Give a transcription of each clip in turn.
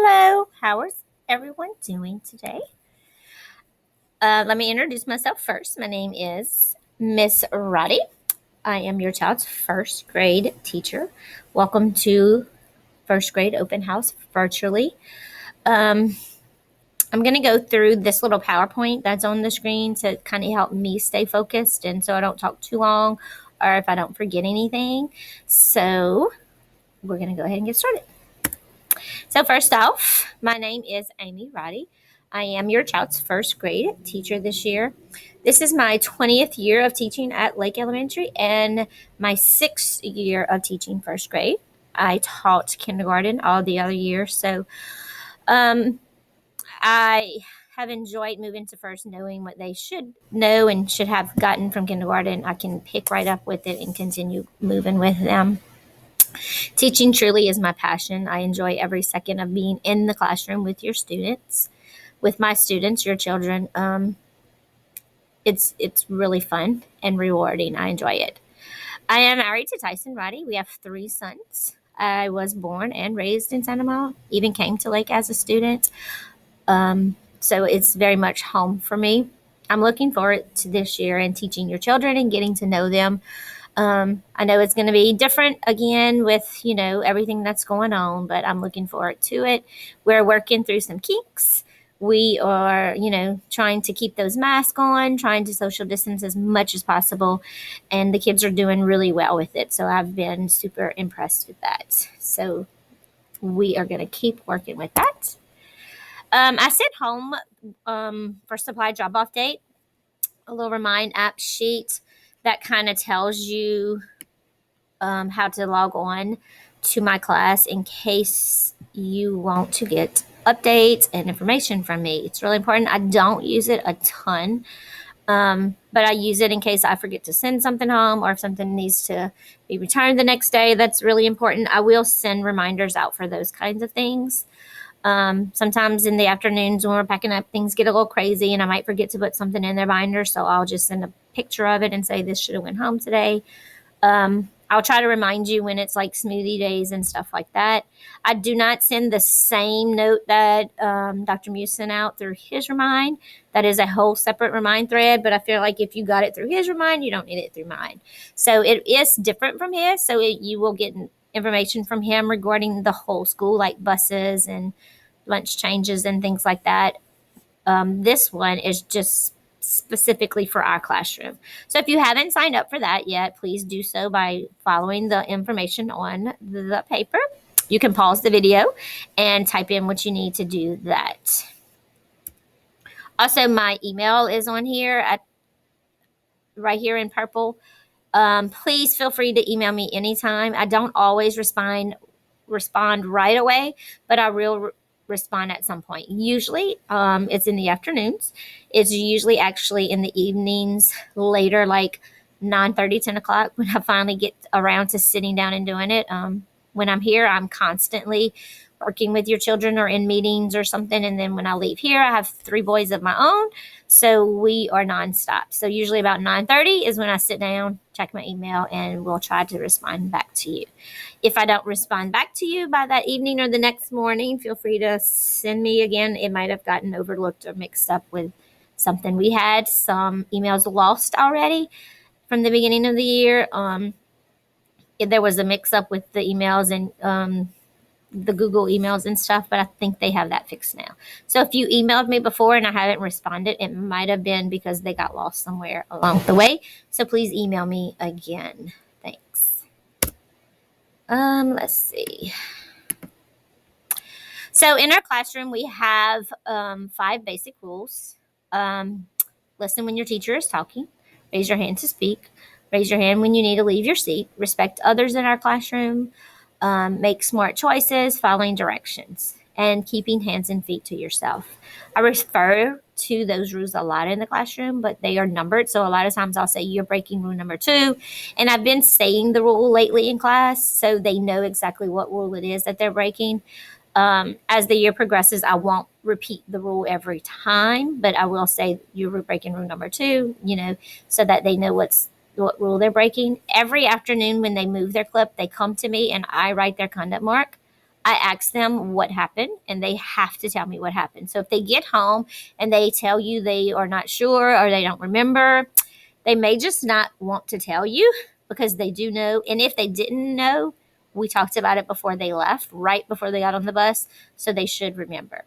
Hello, how is everyone doing today? Let me introduce myself first. My name is Miss Roddy. I am your child's first grade teacher. Welcome to first grade open house virtually. Um, I'm going to go through this little PowerPoint that's on the screen to kind of help me stay focused and so I don't talk too long or if I don't forget anything. So we're going to go ahead and get started. So first off, my name is Amy Roddy. I am your child's first grade teacher this year. This is my 20th year of teaching at Lake Elementary and my 6th year of teaching first grade. I taught kindergarten all the other years, so I have enjoyed moving to first, knowing what they should know and should have gotten from kindergarten. I can pick right up with it and continue moving with them. Teaching truly is my passion. I enjoy every second of being in the classroom with your students, with my students, your children. It's really fun and rewarding. I enjoy it. I am married to Tyson Roddy. We have 3 sons. I was born and raised in Santa Mara, even came to Lake as a student. So it's very much home for me. I'm looking forward to this year and teaching your children and getting to know them. I know it's going to be different again with, everything that's going on, but I'm looking forward to it. We're working through some kinks. We are, trying to keep those masks on, trying to social distance as much as possible. And the kids are doing really well with it. So I've been super impressed with that. So we are going to keep working with that. I sent home for supply drop off date a little remind app sheet that kind of tells you how to log on to my class in case you want to get updates and information from me. It's really important. I don't use it a ton, but I use it in case I forget to send something home or if something needs to be returned the next day. That's really important. I will send reminders out for those kinds of things. Sometimes in the afternoons when we're packing up, things get a little crazy and I might forget to put something in their binder. So I'll just send a picture of it and say this should have went home today. I'll try to remind you when it's like smoothie days and stuff like that. I do not send the same note that Dr. Muse sent out through his Remind. That is a whole separate Remind thread, but I feel like if you got it through his Remind, you don't need it through mine. So it is different from his. So you will get information from him regarding the whole school, like buses and lunch changes and things like that. This one is just specifically for our classroom. So if you haven't signed up for that yet, please do so by following the information on the paper. You can pause the video and type in what you need to do that. Also, my email is on here right here in purple. Please feel free to email me anytime. I don't always respond right away, but I will respond at some point. Usually it's in the afternoons. It's usually actually in the evenings later, like 9:30, 10 o'clock when I finally get around to sitting down and doing it. When I'm here, I'm constantly working with your children or in meetings or something. And then when I leave here, I have 3 boys of my own. So we are nonstop. So usually about 9:30 is when I sit down, check my email, and we'll try to respond back to you. If I don't respond back to you by that evening or the next morning, feel free to send me again. It might have gotten overlooked or mixed up with something. We had some emails lost already from the beginning of the year. There was a mix up with the emails and the Google emails and stuff, but I think they have that fixed now. So if you emailed me before and I haven't responded, it might have been because they got lost somewhere along the way. So please email me again. Thanks. Let's see. So in our classroom, we have 5 basic rules. Listen when your teacher is talking. Raise your hand to speak. Raise your hand when you need to leave your seat. Respect others in our classroom. Make smart choices, following directions, and keeping hands and feet to yourself. I refer to those rules a lot in the classroom, but they are numbered. So a lot of times I'll say you're breaking rule number 2. And I've been saying the rule lately in class so they know exactly what rule it is that they're breaking. As the year progresses, I won't repeat the rule every time, but I will say you're breaking rule number 2, so that they know what rule they're breaking. Every afternoon when they move their clip, they come to me and I write their conduct mark. I ask them what happened, and they have to tell me what happened. So if they get home and they tell you they are not sure or they don't remember, they may just not want to tell you because they do know. And if they didn't know, we talked about it before they left, right before they got on the bus. So they should remember.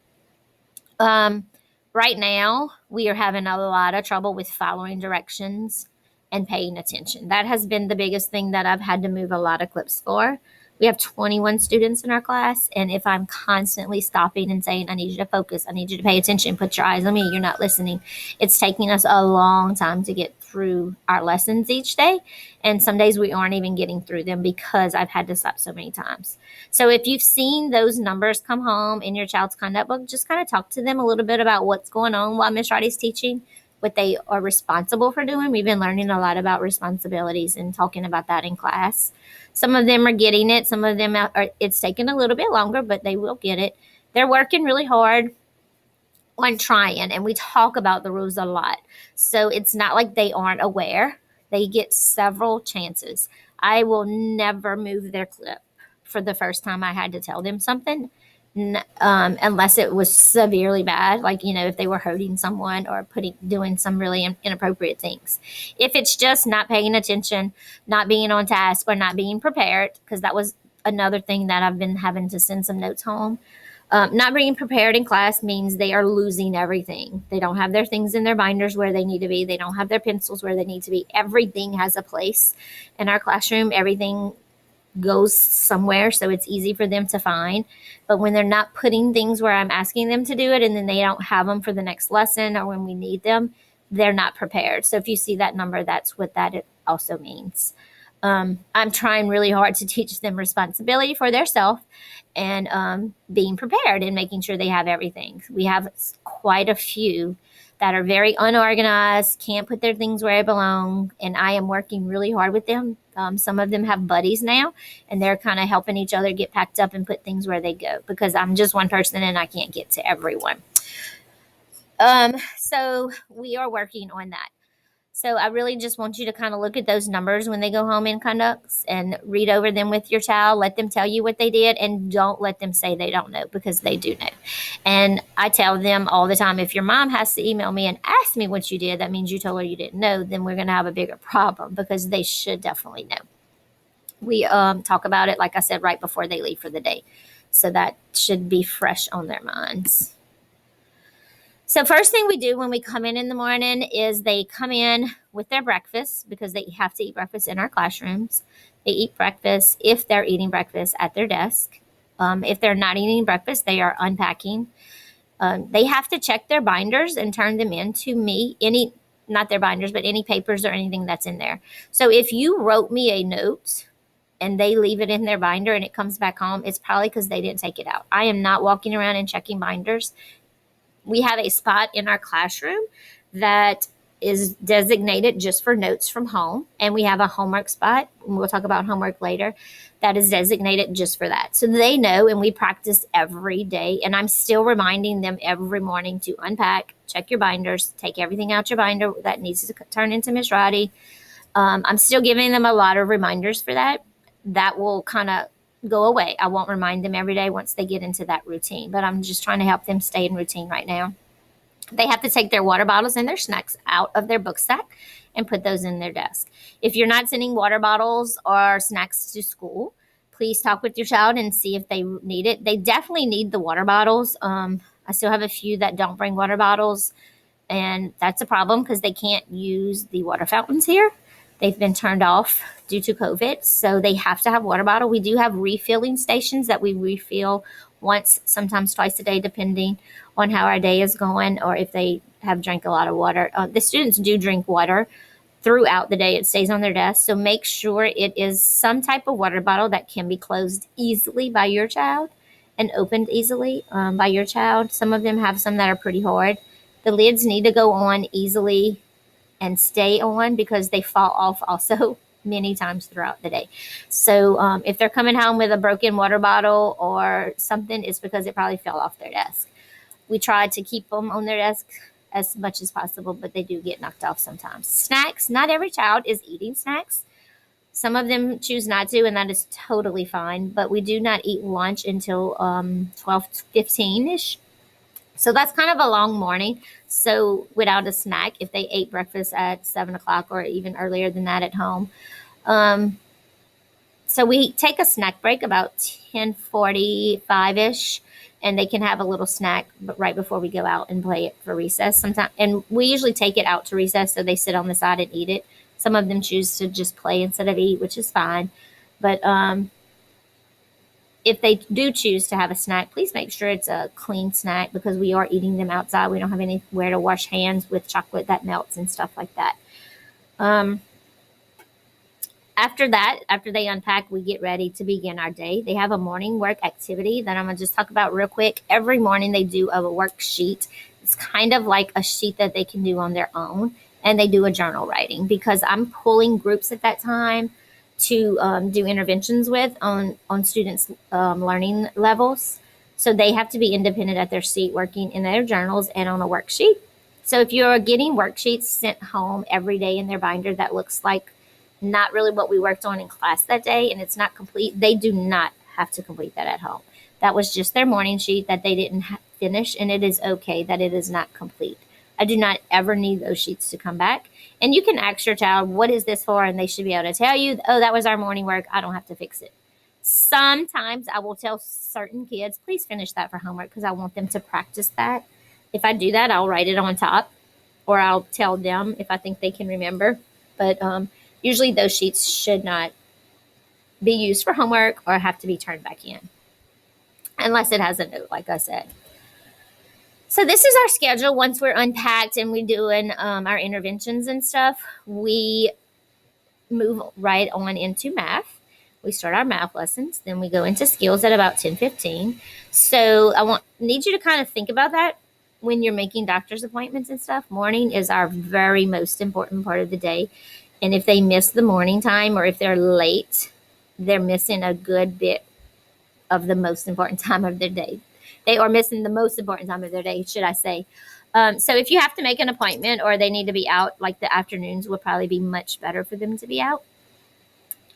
Um, right now, we are having a lot of trouble with following directions and paying attention. That has been the biggest thing that I've had to move a lot of clips for. We have 21 students in our class, and if I'm constantly stopping and saying, I need you to focus, I need you to pay attention, put your eyes on me, you're not listening, it's taking us a long time to get through our lessons each day. And some days we aren't even getting through them because I've had to stop so many times. So if you've seen those numbers come home in your child's conduct book, just kind of talk to them a little bit about what's going on while Miss Roddy's teaching, what they are responsible for doing. We've been learning a lot about responsibilities and talking about that in class. Some of them are getting it. Some of them are, it's taking a little bit longer, but they will get it. They're working really hard on trying, and we talk about the rules a lot. So it's not like they aren't aware. They get several chances. I will never move their clip for the first time I had to tell them something, unless it was severely bad, like if they were hurting someone or doing some really inappropriate things. If it's just not paying attention, not being on task, or not being prepared, because that was another thing that I've been having to send some notes home. Not being prepared in class means they are losing everything. They don't have their things in their binders where they need to be. They don't have their pencils where they need to be. Everything has a place in our classroom. Everything goes somewhere, so it's easy for them to find. But when they're not putting things where I'm asking them to do it, and then they don't have them for the next lesson or when we need them, they're not prepared. So if you see that number, that's what that also means. I'm trying really hard to teach them responsibility for their self and being prepared and making sure they have everything. We have quite a few that are very unorganized, can't put their things where they belong, and I am working really hard with them. Some of them have buddies now, and they're kind of helping each other get packed up and put things where they go, because I'm just one person and I can't get to everyone. So we are working on that. So I really just want you to kind of look at those numbers when they go home in conducts and read over them with your child. Let them tell you what they did, and don't let them say they don't know, because they do know. And I tell them all the time, if your mom has to email me and ask me what you did, that means you told her you didn't know, then we're going to have a bigger problem, because they should definitely know. We talk about it, like I said, right before they leave for the day. So that should be fresh on their minds. So first thing we do when we come in the morning is they come in with their breakfast, because they have to eat breakfast in our classrooms. They eat breakfast if they're eating breakfast at their desk. If they're not eating breakfast, they are unpacking. They have to check their binders and turn them in to me, not their binders, but any papers or anything that's in there. So if you wrote me a note and they leave it in their binder and it comes back home, it's probably because they didn't take it out. I am not walking around and checking binders. We have a spot in our classroom that is designated just for notes from home. And we have a homework spot, and we'll talk about homework later, that is designated just for that. So they know, and we practice every day. And I'm still reminding them every morning to unpack, check your binders, take everything out your binder that needs to turn into Miss Roddy. I'm still giving them a lot of reminders for that. That will kind of go away. I won't remind them every day once they get into that routine, but I'm just trying to help them stay in routine right now. They have to take their water bottles and their snacks out of their book sack and put those in their desk. If you're not sending water bottles or snacks to school, please talk with your child and see if they need it. They definitely need the water bottles. I still have a few that don't bring water bottles, and that's a problem because they can't use the water fountains here. They've been turned off due to COVID, so they have to have water bottle. We do have refilling stations that we refill once, sometimes twice a day, depending on how our day is going or if they have drank a lot of water. The students do drink water throughout the day. It stays on their desk, so make sure it is some type of water bottle that can be closed easily by your child and opened easily by your child. Some of them have some that are pretty hard. The lids need to go on easily and stay on because they fall off also many times throughout the day. So if they're coming home with a broken water bottle or something, it's because it probably fell off their desk. We try to keep them on their desk as much as possible, but they do get knocked off sometimes. Snacks, not every child is eating snacks. Some of them choose not to, and that is totally fine. But we do not eat lunch until 12:15 ish. So that's kind of a long morning. So without a snack, if they ate breakfast at 7 o'clock or even earlier than that at home, um, so we take a snack break about 10:45 ish, and they can have a little snack right before we go out and play it for recess. Sometimes, and we usually take it out to recess, so they sit on the side and eat it. Some of them choose to just play instead of eat, which is fine. But if they do choose to have a snack, please make sure it's a clean snack because we are eating them outside. We don't have anywhere to wash hands with chocolate that melts and stuff like that. Um, After that, after they unpack, we get ready to begin our day. They have a morning work activity that I'm going to just talk about real quick. Every morning they do a worksheet. It's kind of like a sheet that they can do on their own, and they do a journal writing because I'm pulling groups at that time to do interventions with on students' learning levels. So they have to be independent at their seat, working in their journals and on a worksheet. So if you're getting worksheets sent home every day in their binder that looks like not really what we worked on in class that day and it's not complete, they do not have to complete that at home. That was just their morning sheet that they didn't finish, and it is okay that it is not complete. I do not ever need those sheets to come back. And you can ask your child, what is this for? And they should be able to tell you, oh, that was our morning work. I don't have to fix it. Sometimes I will tell certain kids, please finish that for homework because I want them to practice that. If I do that, I'll write it on top or I'll tell them if I think they can remember. But usually those sheets should not be used for homework or have to be turned back in unless it has a note, like I said. So this is our schedule. Once we're unpacked and we're doing our interventions and stuff, we move right on into math. We start our math lessons, then we go into skills at about 10:15. So need you to kind of think about that when you're making doctor's appointments and stuff. Morning is our very most important part of the day. And if they miss the morning time or if they're late, they're missing a good bit of the most important time of their day. They are missing the most important time of their day, should I say. So if you have to make an appointment or they need to be out, like the afternoons will probably be much better for them to be out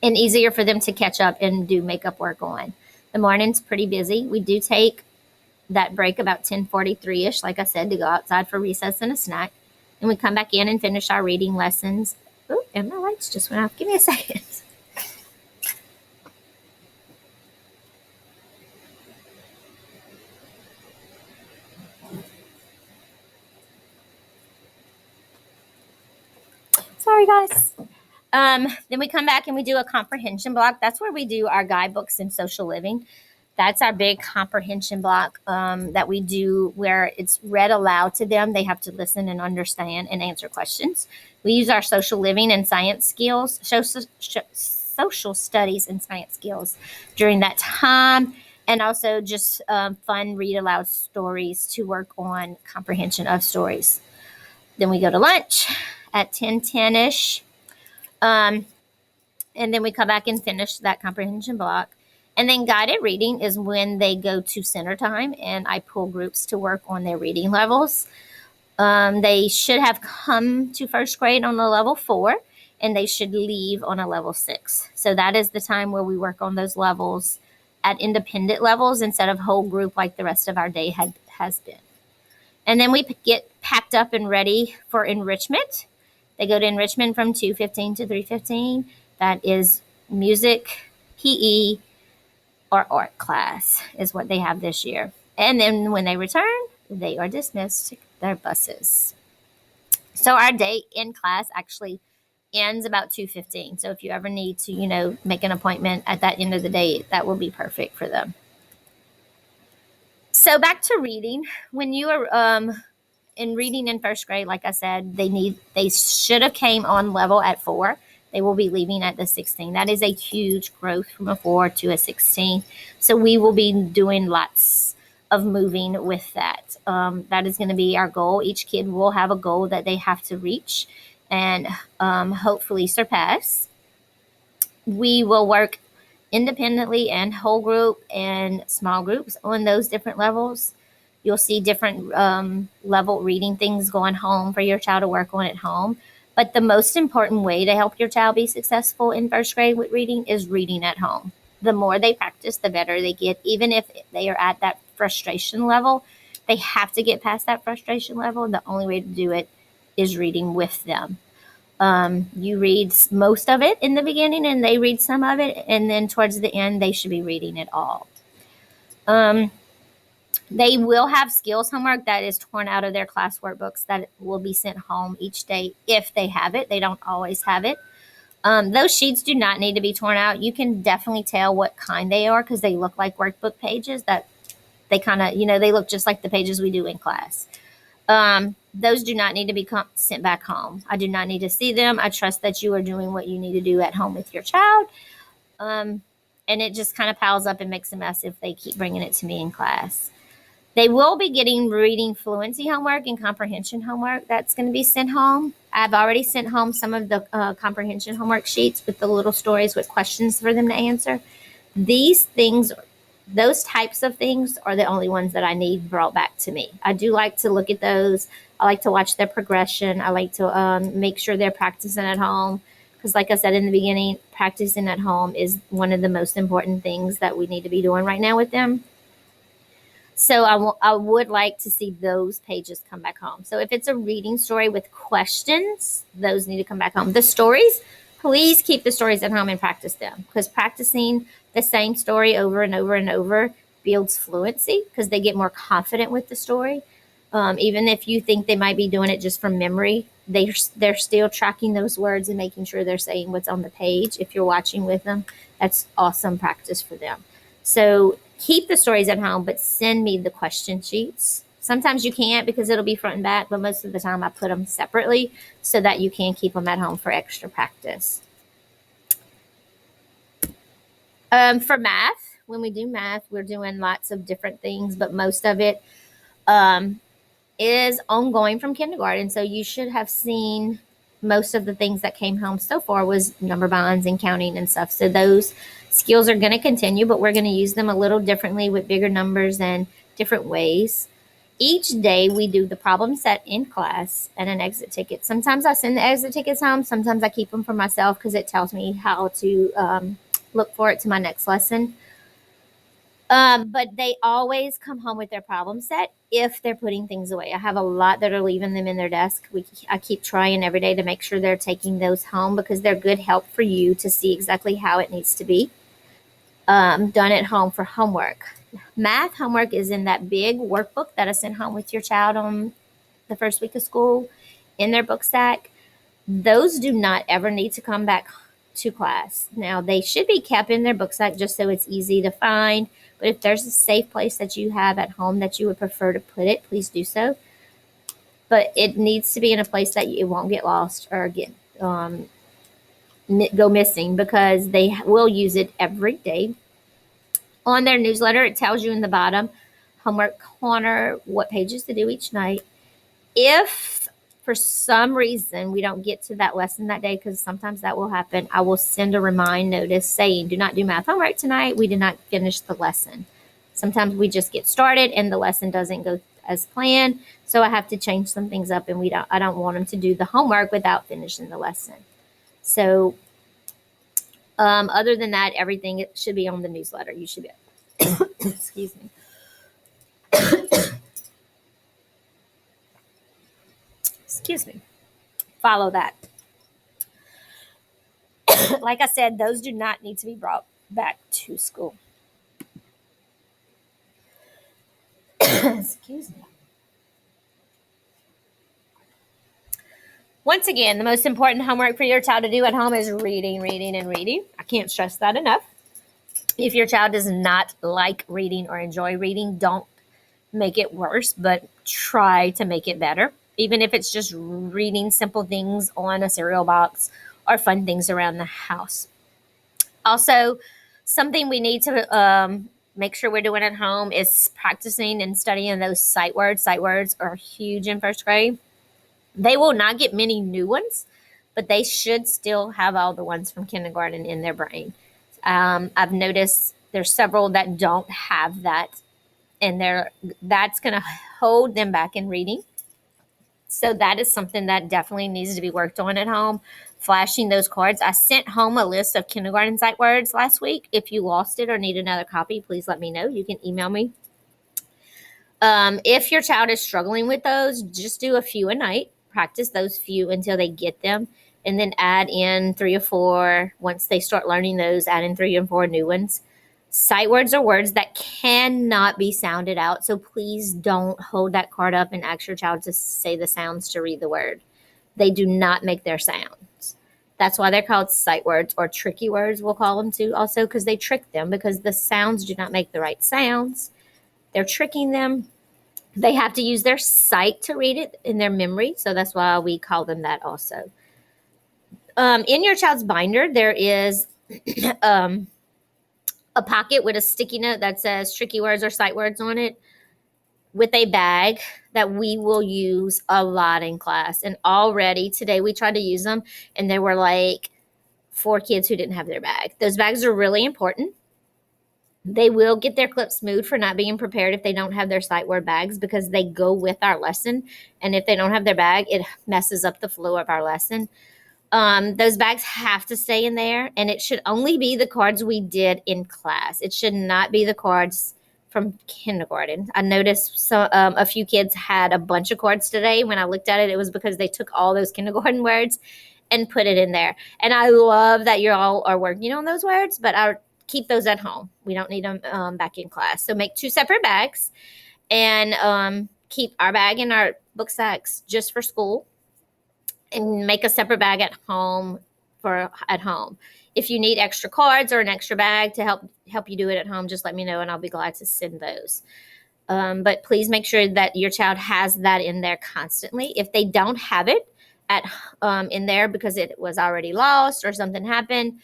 and easier for them to catch up and do makeup work on. The morning's pretty busy. We do take that break about 10:43-ish, like I said, to go outside for recess and a snack. And we come back in and finish our reading lessons. Oh, and my lights just went off. Give me a second. Sorry, guys. Then we come back and we do a comprehension block. That's where we do our guidebooks in social living. That's our big comprehension block that we do where it's read aloud to them. They have to listen and understand and answer questions. We use our social living and science skills, social studies and science skills during that time. And also just fun read aloud stories to work on comprehension of stories. Then we go to lunch at 10:10-ish. And then we come back and finish that comprehension block. And then guided reading is when they go to center time and I pull groups to work on their reading levels. They should have come to first grade on a level 4 and they should leave on a level 6. So that is the time where we work on those levels at independent levels instead of whole group like the rest of our day has been. And then we get packed up and ready for enrichment. They go to enrichment from 2:15 to 3:15. That is music, PE, or art class is what they have this year. And then when they return, they are dismissed to their buses. So our day in class actually ends about 2:15. So if you ever need to, make an appointment at that end of the day, that will be perfect for them. So back to reading. When you are in reading in first grade, like I said, they should have came on level at 4. They will be leaving at the 16. That is a huge growth from a 4 to a 16. So we will be doing lots of moving with that. That is going to be our goal. Each kid will have a goal that they have to reach and hopefully surpass. We will work independently and whole group and small groups on those different levels. You'll see different level reading things going home for your child to work on at home. But the most important way to help your child be successful in first grade with reading is reading at home. The more they practice, the better they get. Even if they are at that frustration level, they have to get past that frustration level. And the only way to do it is reading with them. You read most of it in the beginning and they read some of it. And then towards the end, they should be reading it all. They will have skills homework that is torn out of their class workbooks that will be sent home each day if they have it. They don't always have it. Those sheets do not need to be torn out. You can definitely tell what kind they are because they look like workbook pages that they kind of, they look just like the pages we do in class. Those do not need to be sent back home. I do not need to see them. I trust that you are doing what you need to do at home with your child. And it just kind of piles up and makes a mess if they keep bringing it to me in class. They will be getting reading fluency homework and comprehension homework that's going to be sent home. I've already sent home some of the comprehension homework sheets with the little stories with questions for them to answer. These things, those types of things are the only ones that I need brought back to me. I do like to look at those. I like to watch their progression. I like to make sure they're practicing at home. Because like I said in the beginning, practicing at home is one of the most important things that we need to be doing right now with them. So I would like to see those pages come back home. So if it's a reading story with questions, those need to come back home. The stories, please keep the stories at home and practice them. Because practicing the same story over and over and over builds fluency because they get more confident with the story. Even if you think they might be doing it just from memory, they're still tracking those words and making sure they're saying what's on the page. If you're watching with them, that's awesome practice for them. So keep the stories at home, but send me the question sheets. Sometimes you can't because it'll be front and back, but most of the time I put them separately so that you can keep them at home for extra practice. For math, when we do math, we're doing lots of different things, but most of it is ongoing from kindergarten. So you should have seen most of the things that came home so far was number bonds and counting and stuff. So those skills are going to continue, but we're going to use them a little differently with bigger numbers and different ways. Each day we do the problem set in class and an exit ticket. Sometimes I send the exit tickets home. Sometimes I keep them for myself because it tells me how to look for it to my next lesson. But they always come home with their problem set if they're putting things away. I have a lot that are leaving them in their desk. I keep trying every day to make sure they're taking those home because they're good help for you to see exactly how it needs to be done at home for homework. Math homework is in that big workbook that I sent home with your child on the first week of school in their book sack. Those do not ever need to come back to class. Now, they should be kept in their book sack just so it's easy to find. But if there's a safe place that you have at home that you would prefer to put it, please do so. But it needs to be in a place that it won't get lost or get go missing because they will use it every day. On their newsletter, it tells you in the bottom, homework corner, what pages to do each night. If for some reason we don't get to that lesson that day, because sometimes that will happen, I will send a remind notice saying, do not do math homework tonight. We did not finish the lesson. Sometimes we just get started and the lesson doesn't go as planned. So I have to change some things up and I don't want them to do the homework without finishing the lesson. So other than that, everything it should be on the newsletter. You should be, excuse me. Excuse me. Follow that. Like I said, those do not need to be brought back to school. Excuse me. Once again, the most important homework for your child to do at home is reading, reading, and reading. I can't stress that enough. If your child does not like reading or enjoy reading, don't make it worse, but try to make it better. Even if it's just reading simple things on a cereal box or fun things around the house. Also, something we need to make sure we're doing at home is practicing and studying those sight words. Sight words are huge in first grade. They will not get many new ones, but they should still have all the ones from kindergarten in their brain. I've noticed there's several that don't have that, and that's going to hold them back in reading. So that is something that definitely needs to be worked on at home. Flashing those cards. I sent home a list of kindergarten sight words last week. If you lost it or need another copy, please let me know. You can email me. If your child is struggling with those, just do a few a night. Practice those few until they get them, and then add in 3 or 4. Once they start learning those, add in 3 and 4 new ones. Sight words are words that cannot be sounded out, so please don't hold that card up and ask your child to say the sounds to read the word. They do not make their sounds. That's why they're called sight words, or tricky words, we'll call them too, also, because they trick them because the sounds do not make the right sounds. They're tricking them. They have to use their sight to read it in their memory, so that's why we call them that also. In your child's binder, there is a pocket with a sticky note that says tricky words or sight words on it, with a bag that we will use a lot in class. And already today we tried to use them, and there were like 4 kids who didn't have their bag. Those bags are really important. They will get their clips moved for not being prepared if they don't have their sight word bags, because they go with our lesson. And if they don't have their bag, it messes up the flow of our lesson. Those bags have to stay in there, and it should only be the cards we did in class. It should not be the cards from kindergarten. I noticed a few kids had a bunch of cards today. When I looked at it, it was because they took all those kindergarten words and put it in there. And I love that you all are working on those words, but I keep those at home. We don't need them back in class. So make 2 separate bags, and keep our bag in our book sacks just for school, and make a separate bag at home for at home. If you need extra cards or an extra bag to help you do it at home, just let me know and I'll be glad to send those. But please make sure that your child has that in there constantly. If they don't have it in there because it was already lost or something happened,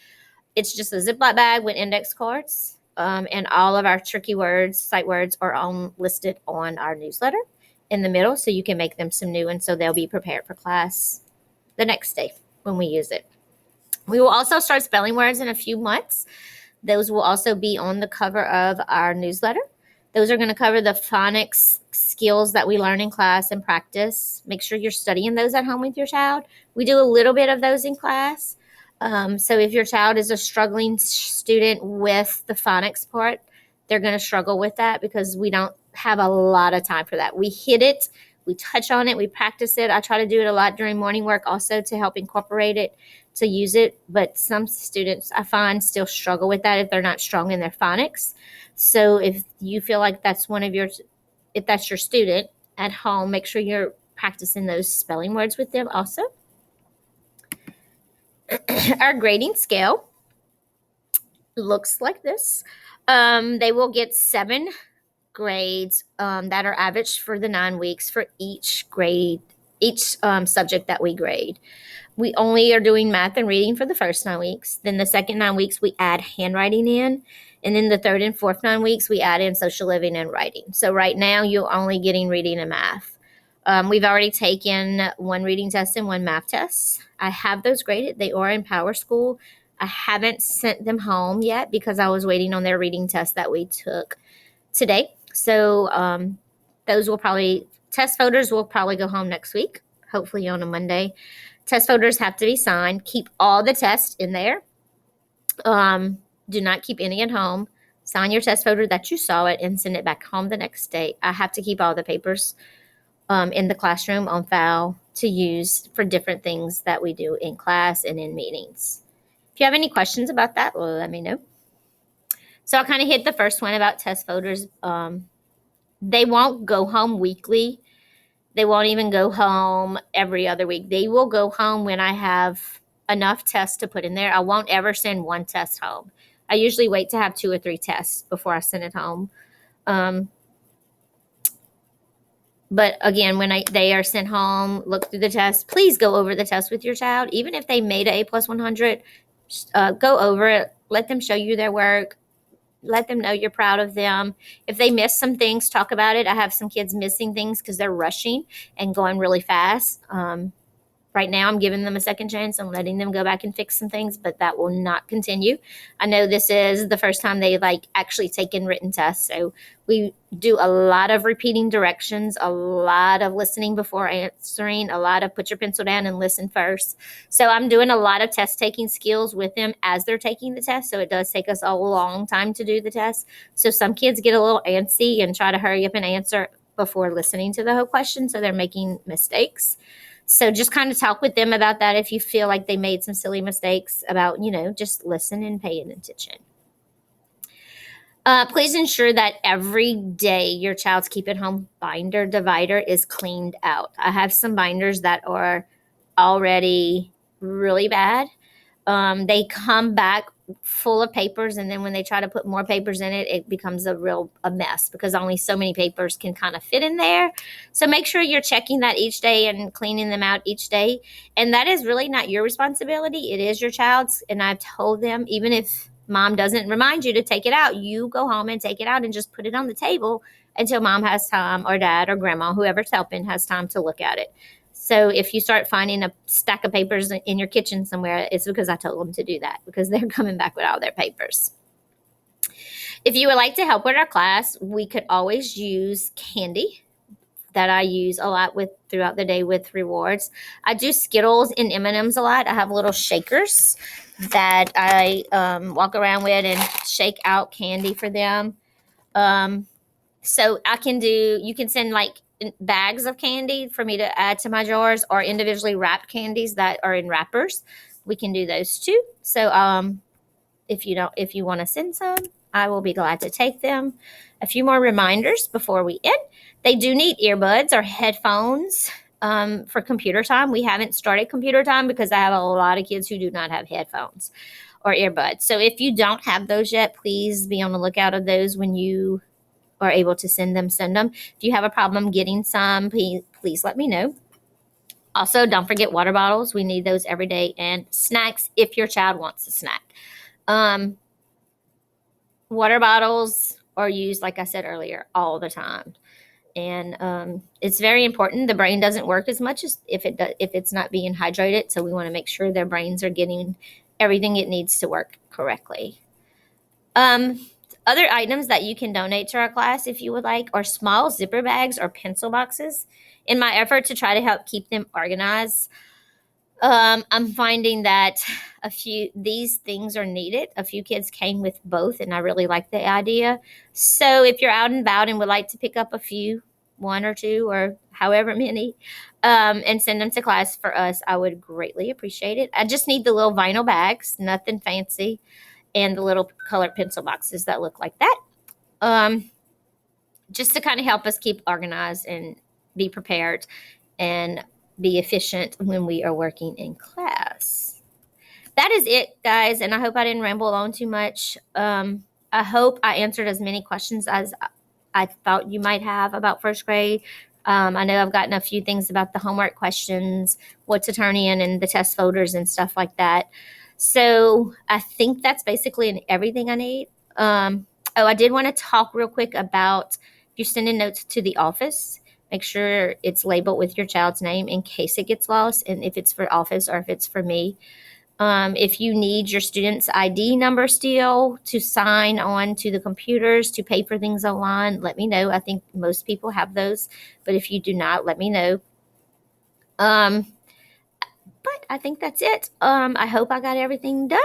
it's just a Ziploc bag with index cards. And all of our tricky words, sight words, are listed on our newsletter in the middle, so you can make them some new ones so they'll be prepared for class the next day when we use it. We will also start spelling words in a few months. Those will also be on the cover of our newsletter. Those are going to cover the phonics skills that we learn in class and practice. Make sure you're studying those at home with your child. We do a little bit of those in class. So if your child is a struggling student with the phonics part, they're going to struggle with that because we don't have a lot of time for that. We hit it, we touch on it, we practice it. I try to do it a lot during morning work also to help incorporate it, to use it. But some students I find still struggle with that if they're not strong in their phonics. So if you feel like that's if that's your student at home, make sure you're practicing those spelling words with them also. Our grading scale looks like this. They will get 7 grades that are averaged for the 9 weeks for each subject that we grade. We only are doing math and reading for the first 9 weeks. Then the second 9 weeks, we add handwriting in. And then the third and fourth 9 weeks, we add in social living and writing. So right now, you're only getting reading and math. We've already taken 1 reading test and 1 math test. I have those graded. They are in Power School. I haven't sent them home yet because I was waiting on their reading test that we took today. So test photos will probably go home next week, hopefully on a Monday. Test photos have to be signed. Keep all the tests in there. Do not keep any at home. Sign your test photo that you saw it and send it back home the next day. I have to keep all the papers in the classroom on file to use for different things that we do in class and in meetings. If you have any questions about that, well, let me know. So I kind of hit the first one about test photos. They won't go home weekly. They won't even go home every other week. They will go home when I have enough tests to put in there. I won't ever send 1 test home. I usually wait to have 2 or 3 tests before I send it home. But again, when they are sent home, look through the test. Please go over the test with your child. Even if they made an A+100, go over it. Let them show you their work. Let them know you're proud of them. If they miss some things, talk about it. I have some kids missing things because they're rushing and going really fast. Right now, I'm giving them a second chance and letting them go back and fix some things, but that will not continue. I know this is the first time they like actually taken written tests, so we do a lot of repeating directions, a lot of listening before answering, a lot of put your pencil down and listen first. So I'm doing a lot of test taking skills with them as they're taking the test. So it does take us a long time to do the test. So some kids get a little antsy and try to hurry up and answer before listening to the whole question, so they're making mistakes. So just kind of talk with them about that if you feel like they made some silly mistakes about, just listen and pay attention. Please ensure that every day your child's Keep It Home binder divider is cleaned out. I have some binders that are already really bad. They come back full of papers, and then when they try to put more papers in it, it becomes a mess because only so many papers can kind of fit in there. So make sure you're checking that each day and cleaning them out each day. And that is really not your responsibility. It is your child's. And I've told them, even if mom doesn't remind you to take it out, you go home and take it out and just put it on the table until mom has time, or dad or grandma, whoever's helping, has time to look at it. So if you start finding a stack of papers in your kitchen somewhere, it's because I told them to do that, because they're coming back with all their papers. If you would like to help with our class, we could always use candy that I use a lot with throughout the day with rewards. I do Skittles and M&Ms a lot. I have little shakers that I walk around with and shake out candy for them. So you can send like bags of candy for me to add to my jars, or individually wrapped candies that are in wrappers. We can do those too. So if you want to send some, I will be glad to take them. A few more reminders before we end. They do need earbuds or headphones for computer time. We haven't started computer time because I have a lot of kids who do not have headphones or earbuds. So if you don't have those yet, please be on the lookout of those when you are able to send them. If you have a problem getting some, please let me know. Also, don't forget water bottles. We need those every day, and snacks if your child wants a snack. Water bottles are used, like I said earlier, all the time. And it's very important. The brain doesn't work as much as if it's not being hydrated. So we want to make sure their brains are getting everything it needs to work correctly. Other items that you can donate to our class if you would like are small zipper bags or pencil boxes. In my effort to try to help keep them organized, I'm finding that these things are needed. A few kids came with both, and I really like the idea. So if you're out and about and would like to pick up a few, one or two, or however many, and send them to class for us, I would greatly appreciate it. I just need the little vinyl bags, nothing fancy, and the little colored pencil boxes that look like that. Just to kind of help us keep organized and be prepared and be efficient when we are working in class. That is it, guys, and I hope I didn't ramble on too much. I hope I answered as many questions as I thought you might have about first grade. I know I've gotten a few things about the homework questions, what to turn in, and the test folders and stuff like that. So I think that's basically everything I need. I did want to talk real quick about, if you're sending notes to the office, make sure it's labeled with your child's name in case it gets lost, and if it's for office or if it's for me. If you need your student's ID number still to sign on to the computers, to pay for things online, let me know. I think most people have those, but if you do not, let me know. But I think that's it. I hope I got everything done.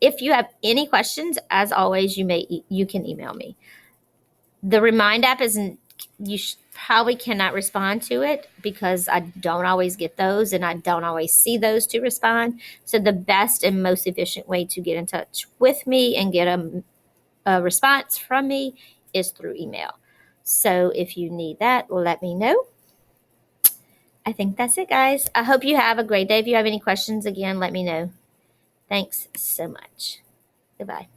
If you have any questions, as always, you can email me. The Remind app probably cannot respond to it because I don't always get those and I don't always see those to respond. So the best and most efficient way to get in touch with me and get a response from me is through email. So if you need that, let me know. I think that's it, guys. I hope you have a great day. If you have any questions, again, let me know. Thanks so much. Goodbye.